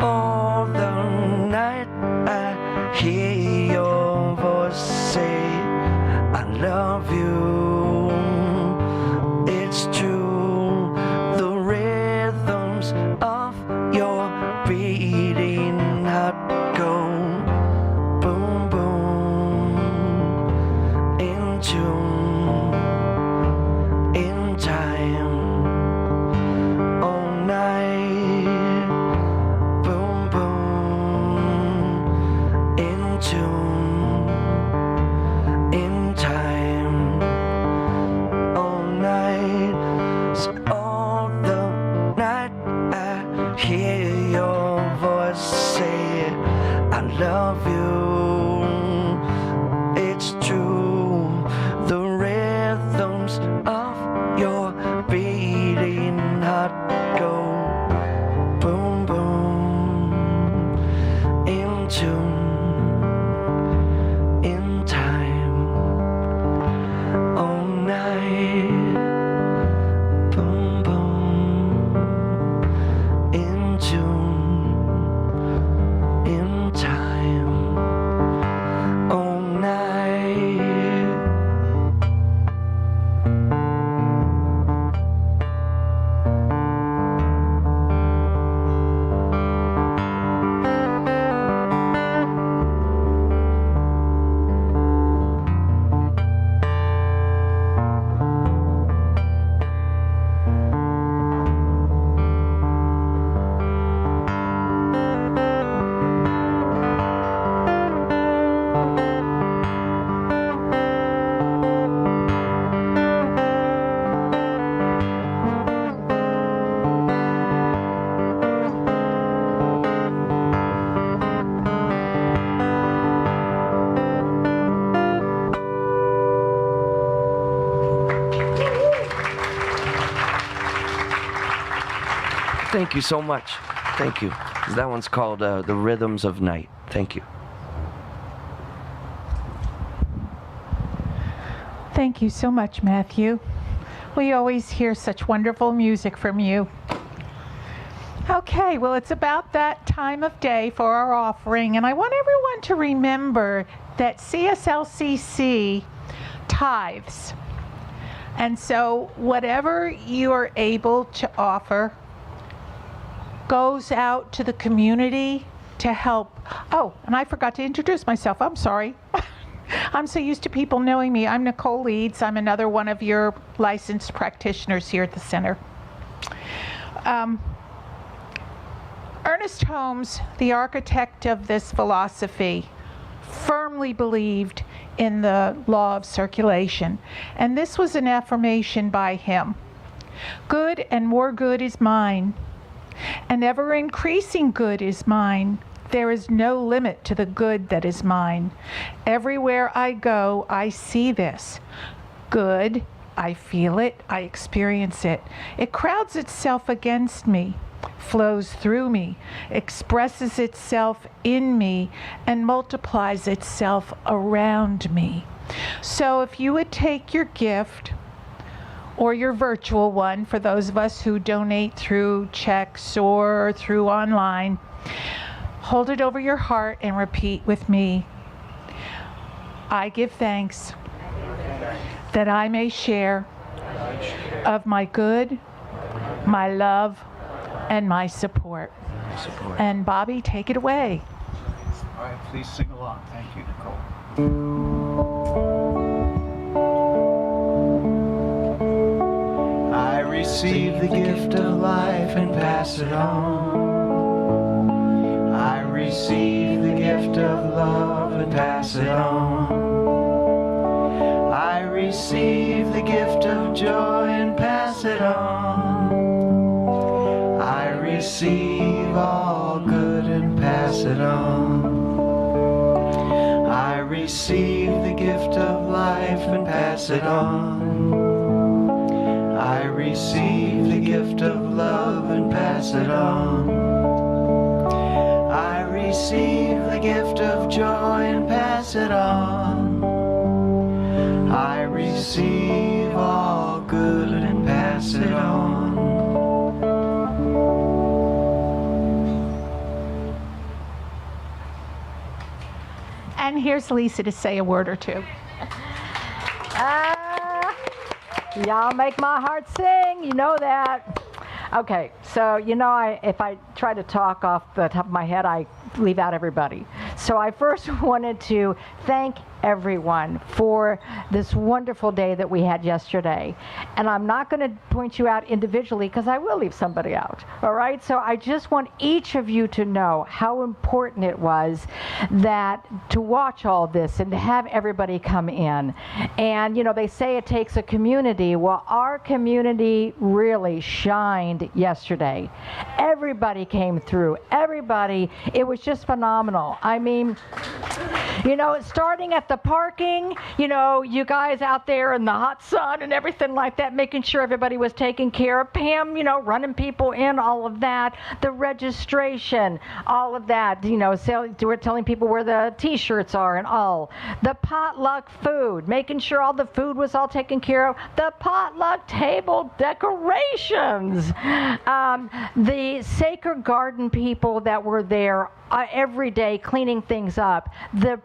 All the night I hear your voice say, I love you. It's true, the rhythms of your beating heart go boom, boom, in tune, in time, all night, boom, boom, in tune, in time, all night. So all the night I hear your voice say, I love you. It's true, the rhythms of your beating heart go boom, boom, in tune, in time, all night, boom, boom, in tune, in time, all night. Thank you so much. Thank you. That one's called The Rhythms of Night. Thank you. Thank you so much, Matthew. We always hear such wonderful music from you. Okay, well, it's about that time of day for our offering, and I want everyone to remember that CSLCC tithes. And so whatever you are able to offer goes out to the community to help. Oh, and I forgot to introduce myself. I'm sorry. I'm so used to people knowing me. I'm Nicole Leeds. I'm another one of your licensed practitioners here at the center. Ernest Holmes, the architect of this philosophy, firmly believed in the law of circulation. And this was an affirmation by him. Good and more good is mine, and ever increasing good is mine. There is no limit to the good that is mine. Everywhere I go, I see this. Good, I feel it, I experience it. It crowds itself against me, flows through me, expresses itself in me, and multiplies itself around me. So if you would take your gift, or your virtual one, for those of us who donate through checks or through online, hold it over your heart and repeat with me. I give thanks that I may share of my good, my love, and my support. And Bobby, take it away. All right, please sing along. Thank you, Nicole. I receive the gift of life and pass it on. I receive the gift of love and pass it on. I receive the gift of joy and pass it on. I receive all good and pass it on. I receive the gift of life and pass it on. I receive the gift of love and pass it on. I receive the gift of joy and pass it on. I receive all good and pass it on. And here's Lisa to say a word or two. Y'all make my heart sing, you know that. Okay, so if I try to talk off the top of my head, I leave out everybody. So I first wanted to thank everyone for this wonderful day that we had yesterday. And I'm not going to point you out individually because I will leave somebody out. All right? So I just want each of you to know how important it was that to watch all this and to have everybody come in. And, they say it takes a community. Well, our community really shined yesterday. Everybody came through. Everybody. It was just phenomenal. I mean, starting at the parking, you guys out there in the hot sun and everything like that, making sure everybody was taken care of. Pam, running people in, all of that. The registration, all of that. We're telling people where the T-shirts are and all. The potluck food, making sure all the food was all taken care of. The potluck table decorations. The Sacred Garden people that were there every day cleaning things up. The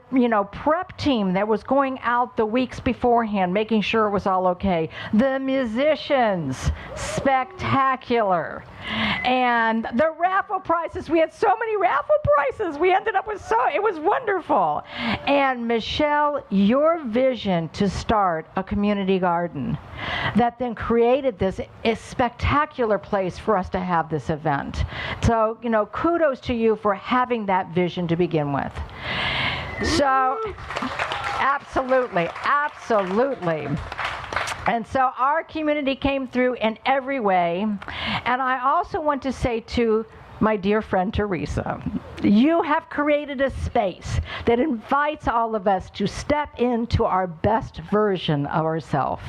prep team that was going out the weeks beforehand, making sure it was all okay. The musicians, spectacular. And the raffle prizes, we had so many raffle prizes. We ended up with it was wonderful. And Michelle, your vision to start a community garden that then created this spectacular place for us to have this event. So, kudos to you for having that vision to begin with. So, absolutely. And so our community came through in every way. And I also want to say to my dear friend Theresa. You have created a space that invites all of us to step into our best version of ourselves.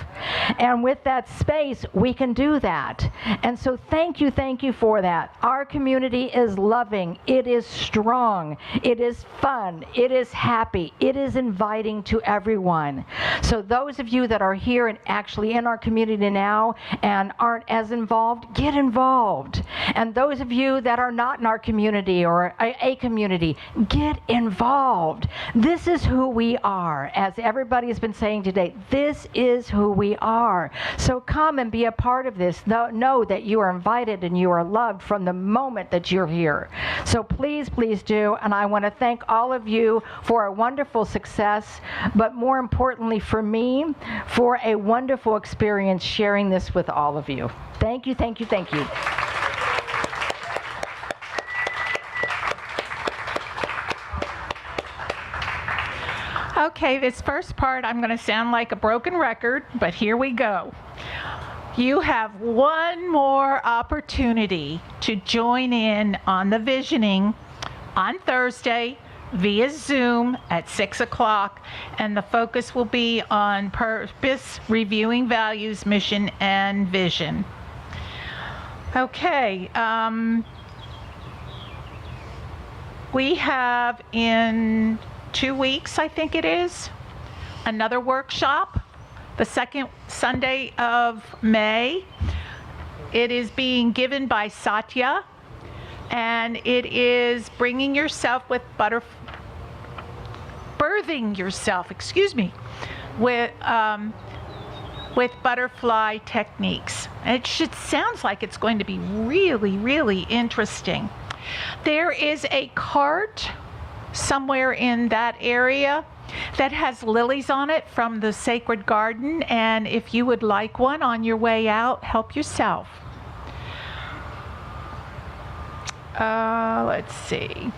And with that space, we can do that. And so thank you for that. Our community is loving, it is strong, it is fun, it is happy, it is inviting to everyone. So those of you that are here and actually in our community now and aren't as involved, get involved. And those of you that are not in our community or a community, get involved. This is who we are. As everybody has been saying today, this is who we are. So come and be a part of this. Know that you are invited and you are loved from the moment that you're here. So please do. And I want to thank all of you for a wonderful success, but more importantly for me, for a wonderful experience sharing this with all of you. Thank you. Okay, this first part, I'm going to sound like a broken record, but here we go. You have one more opportunity to join in on the visioning on Thursday via Zoom at 6 o'clock, and the focus will be on purpose, reviewing values, mission, and vision. Okay, we have in 2 weeks, I think it is, another workshop, the second Sunday of May. It is being given by Satya, and it is birthing yourself with butterfly techniques. It sounds like it's going to be really interesting. There is a cart somewhere in that area that has lilies on it from the sacred garden, and if you would like one on your way out, help yourself. Let's see.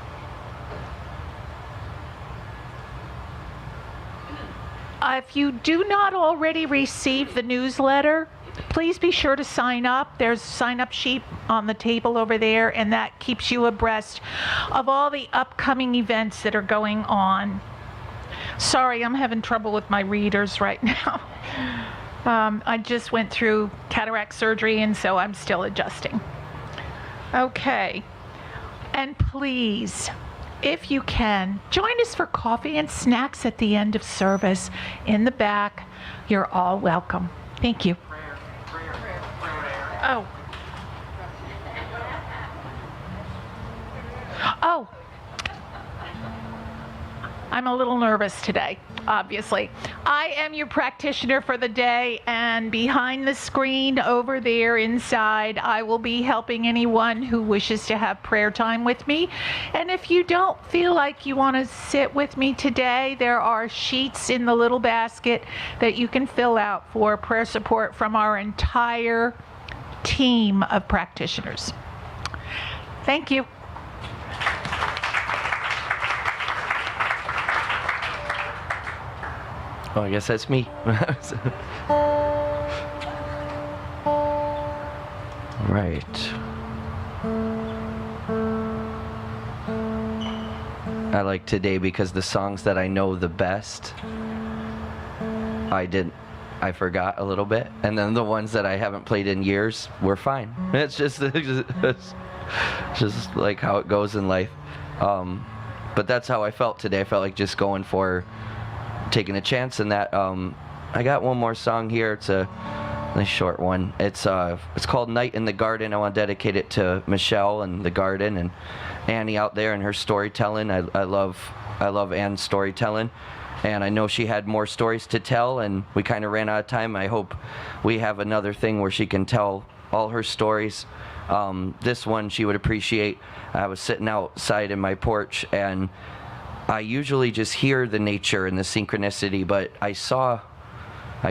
If you do not already receive the newsletter, please be sure to sign up. There's a sign-up sheet on the table over there, and that keeps you abreast of all the upcoming events that are going on. Sorry, I'm having trouble with my readers right now. I just went through cataract surgery, and so I'm still adjusting. Okay. And please, if you can, join us for coffee and snacks at the end of service in the back. You're all welcome. Thank you. Oh, I'm a little nervous today, obviously. I am your practitioner for the day, and behind the screen over there inside, I will be helping anyone who wishes to have prayer time with me. And if you don't feel like you want to sit with me today, there are sheets in the little basket that you can fill out for prayer support from our entire team of practitioners. Thank you. Oh, I guess that's me. Right. I like today because the songs that I know the best, I forgot a little bit, and then the ones that I haven't played in years were fine. It's just like how it goes in life. But that's how I felt today. I felt like just going for taking a chance in that. I got one more song here. It's a nice short one. It's called Night in the Garden. I want to dedicate it to Michelle and the garden and Annie out there and her storytelling. I love Anne's storytelling, and I know she had more stories to tell, and we kind of ran out of time. I hope we have another thing where she can tell all her stories. This one she would appreciate. I was sitting outside in my porch, and I usually just hear the nature and the synchronicity, but I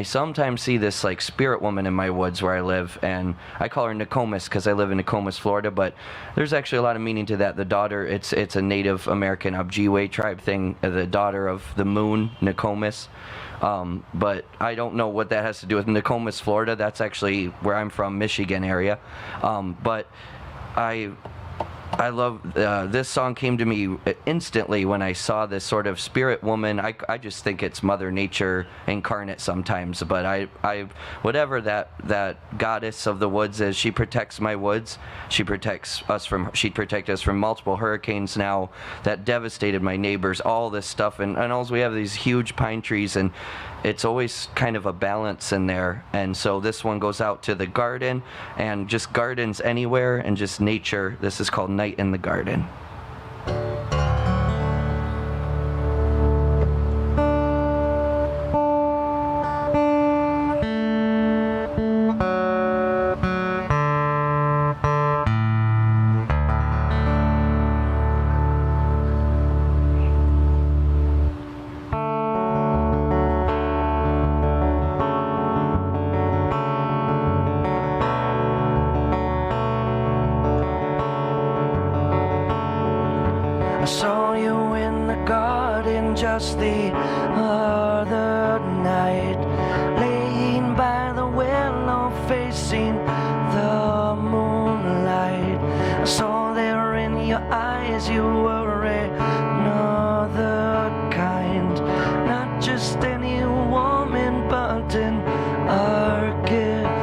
sometimes see this like spirit woman in my woods where I live, and I call her Nokomis because I live in Nokomis, Florida, but there's actually a lot of meaning to that. The daughter, it's a Native American Ojibwe tribe thing, the daughter of the moon, Nokomis. But I don't know what that has to do with Nokomis, Florida. That's actually where I'm from, Michigan area. But I love this song came to me instantly when I saw this sort of spirit woman. I just think it's Mother Nature incarnate sometimes, but I whatever that goddess of the woods is, she protects my woods. She'd protect us from multiple hurricanes now that devastated my neighbors, all this stuff, and also we have these huge pine trees, and it's always kind of a balance in there. And so this one goes out to the garden and just gardens anywhere and just nature. This is called Night in the Garden. I saw you in the garden just the other night, laying by the willow facing the moonlight. I saw there in your eyes you were another kind, not just any woman but an archetype.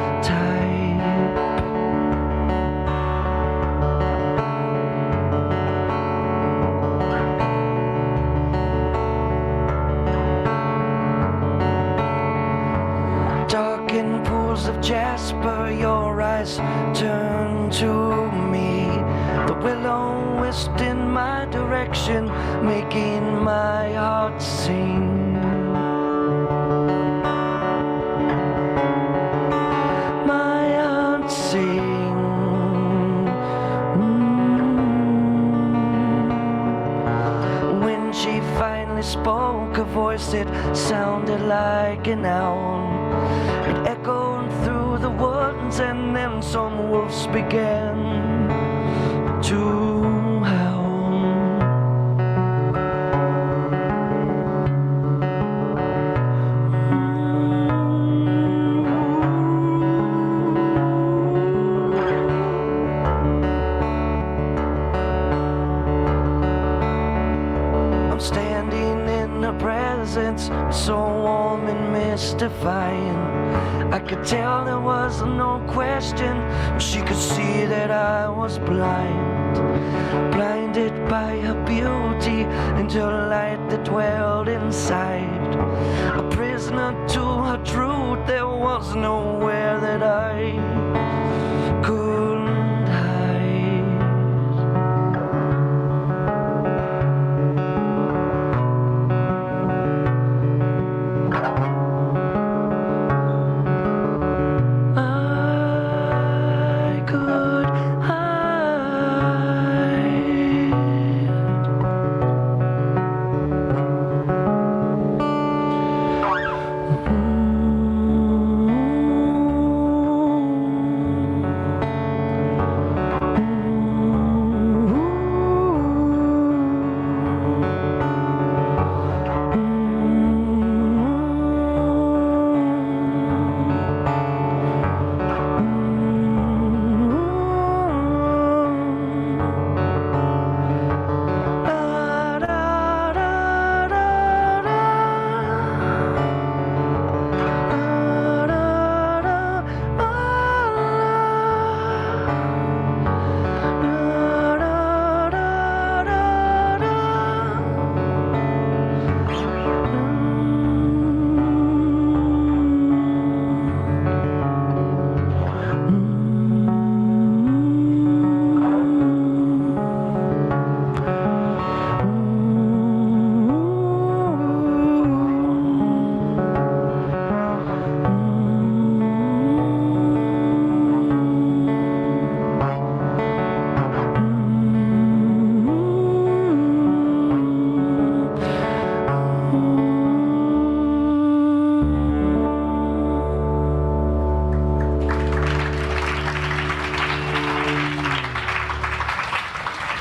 In pools of jasper, your eyes turn to me. The willow whisked in my direction, making my heart sing. My heart sing. When she finally spoke, her voice, it sounded like an owl. It echoed through the woods, and then some wolves began to howl. I'm standing in her presence, so warm and mystifying. I could tell there was no question. She could see that I was blind, blinded by her beauty and her light that dwelled inside. A prisoner to her truth, there was nowhere that I could hide.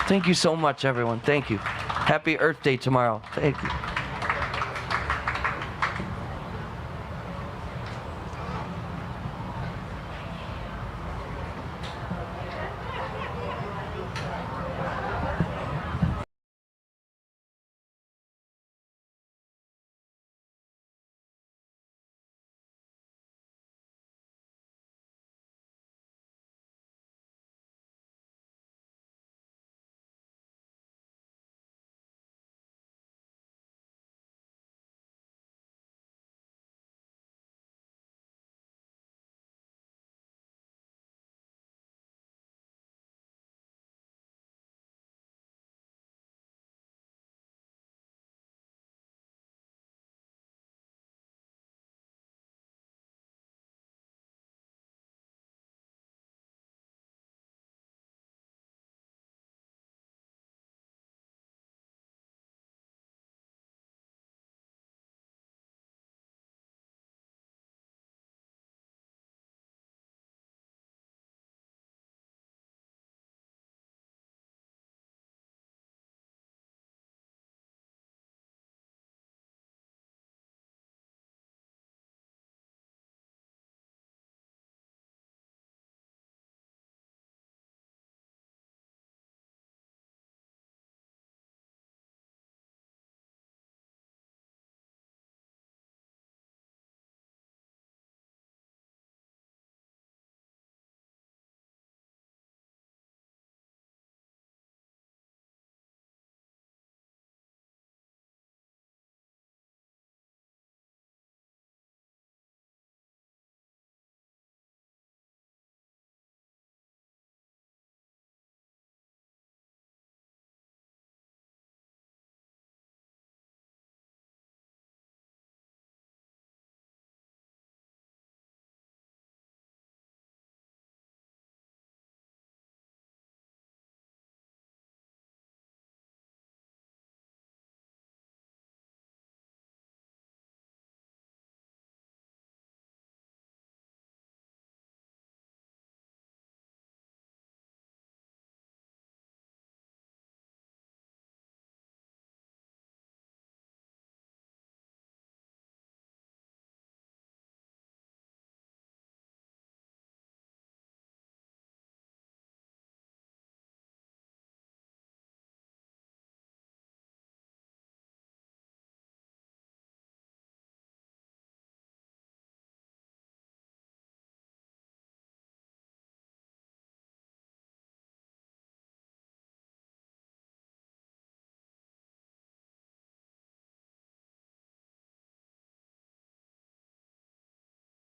Thank you so much, everyone. Thank you. Happy Earth Day tomorrow. Thank you.